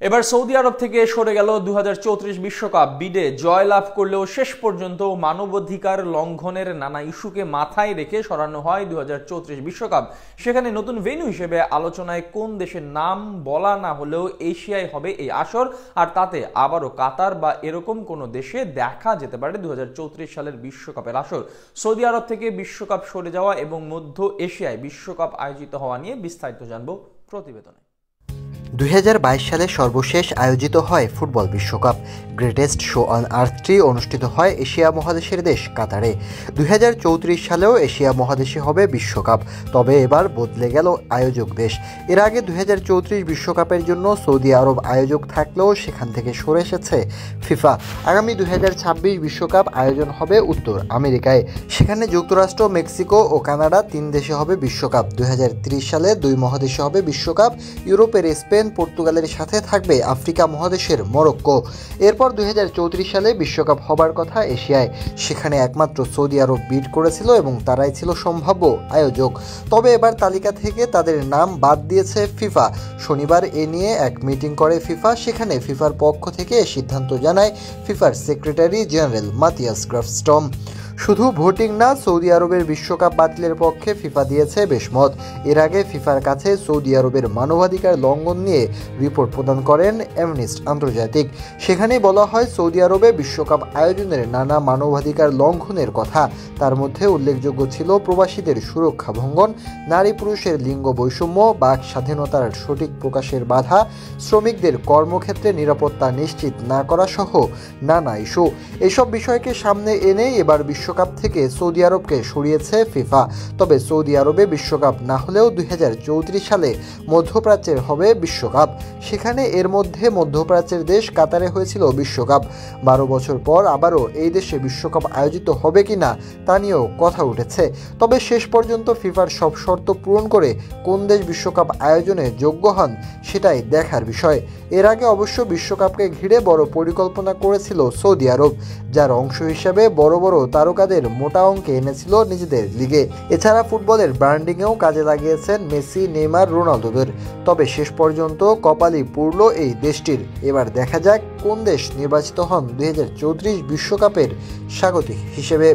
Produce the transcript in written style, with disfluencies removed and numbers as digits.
এবার সৌদি আরব থেকে সরে গেল 2034 বিশ্বকাপ। বিডে জয়লাভ করলেও শেষ পর্যন্ত মানবাধিকার লঙ্ঘনের নানা ইস্যুকে মাথায় রেখে সরানো হয় 2034 বিশ্বকাপ। সেখানে নতুন ভেন্যু হিসেবে আলোচনায় কোন দেশের নাম বলা না হলেও এশিয়ায় হবে এই আসর, আর তাতে আবারও কাতার বা এরকম কোনো দেশে দেখা যেতে পারে 2034 সালের বিশ্বকাপের আসর। সৌদি আরব থেকে বিশ্বকাপ সরে যাওয়া এবং মধ্য এশিয়ায় বিশ্বকাপ আয়োজিত হওয়া নিয়ে বিস্তারিত জানবো প্রতিবেদনে। 2022 সালে সর্বশেষ আয়োজিত হয় ফুটবল বিশ্বকাপ। গ্রেটেস্ট শো অন আর্থটি অনুষ্ঠিত হয় এশিয়া মহাদেশের দেশ কাতারে। 2034 সালেও এশিয়া মহাদেশে হবে বিশ্বকাপ, তবে এবার বদলে গেল আয়োজক দেশ। এর আগে 2034 বিশ্বকাপের জন্য সৌদি আরব আয়োজক থাকলেও সেখান থেকে সরে এসেছে ফিফা। আগামী 2026 বিশ্বকাপ আয়োজন হবে উত্তর আমেরিকায়। সেখানে যুক্তরাষ্ট্র, মেক্সিকো ও কানাডা 3 দেশে হবে বিশ্বকাপ। 2030 সালে 2 মহাদেশে হবে বিশ্বকাপ। ইউরোপের স্পেন, পর্তুগালের সাথে থাকবে আফ্রিকা মহাদেশের মরক্কো। এরপর 2034 সালে বিশ্বকাপ হবার কথা এশিয়ায়। সেখানে একমাত্র সৌদি আরব বিড করেছিল এবং তারাই ছিল সম্ভাব্য আয়োজক। তবে এবার তালিকা থেকে তাদের নাম বাদ দিয়েছে ফিফা। শনিবার এ নিয়ে এক মিটিং করে ফিফা। সেখানে ফিফার পক্ষ থেকে সিদ্ধান্ত জানায় ফিফার সেক্রেটারি জেনারেল মাতিয়াস গ্রাফস্টম। শুধু ভোটিং না, সৌদি আরবের বিশ্বকাপ বাতিলের পক্ষে ফিফা দিয়েছে বেশ মত। এর আগে ফিফার কাছে সৌদি আরবের মানবাধিকার লঙ্ঘন নিয়ে রিপোর্ট প্রদান করেন অ্যামনেস্টি আন্তর্জাতিক। সেখানে বলা হয় সৌদি আরবে বিশ্বকাপ আয়োজনের নানা মানবাধিকার লঙ্ঘনের কথা। তার মধ্যে উল্লেখযোগ্য ছিল প্রবাসীদের সুরক্ষা ভঙ্গন, নারী পুরুষের লিঙ্গ বৈষম্য, বাক স্বাধীনতার সঠিক প্রকাশের বাধা, শ্রমিকদের কর্মক্ষেত্রে নিরাপত্তা নিশ্চিত না করা সহ নানা ইস্যু। এসব বিষয়কে সামনে এনেই এবার বিশ্বকাপ থেকে সৌদি আরবকে সরিয়েছে ফিফা। তবে সৌদি আরবে বিশ্বকাপ না হলেও 2034 সালে মধ্যপ্রাচ্যের হবে বিশ্বকাপ। সেখানে এর মধ্যে মধ্যপ্রাচ্যের দেশ কাতারে হয়েছিল বিশ্বকাপ। 12 বছর পর আবারও এই দেশে বিশ্বকাপ আয়োজিত হবে কিনা তা নিয়েও কথা উঠেছে। তবে শেষ পর্যন্ত ফিফার সব শর্ত পূরণ করে কোন দেশ বিশ্বকাপ আয়োজনে যোগ্য হন সেটাই দেখার বিষয়। এর আগে অবশ্য বিশ্বকাপকে ঘিরে বড় পরিকল্পনা করেছিল সৌদি আরব, যার অংশ হিসেবে বড় বড় তারকাদের মোটা অঙ্কে এনেছিল নিজেদের লিগে। এছাড়া ফুটবলের ব্র্যান্ডিংয়েও কাজে লাগিয়েছেন মেসি, নেইমার, রোনালদোদের। তবে শেষ পর্যন্ত কপালই পুড়ল এই দেশটির। এবার দেখা যাক কোন দেশ নির্বাচিত হন 2034 বিশ্বকাপের স্বাগতিক হিসেবে।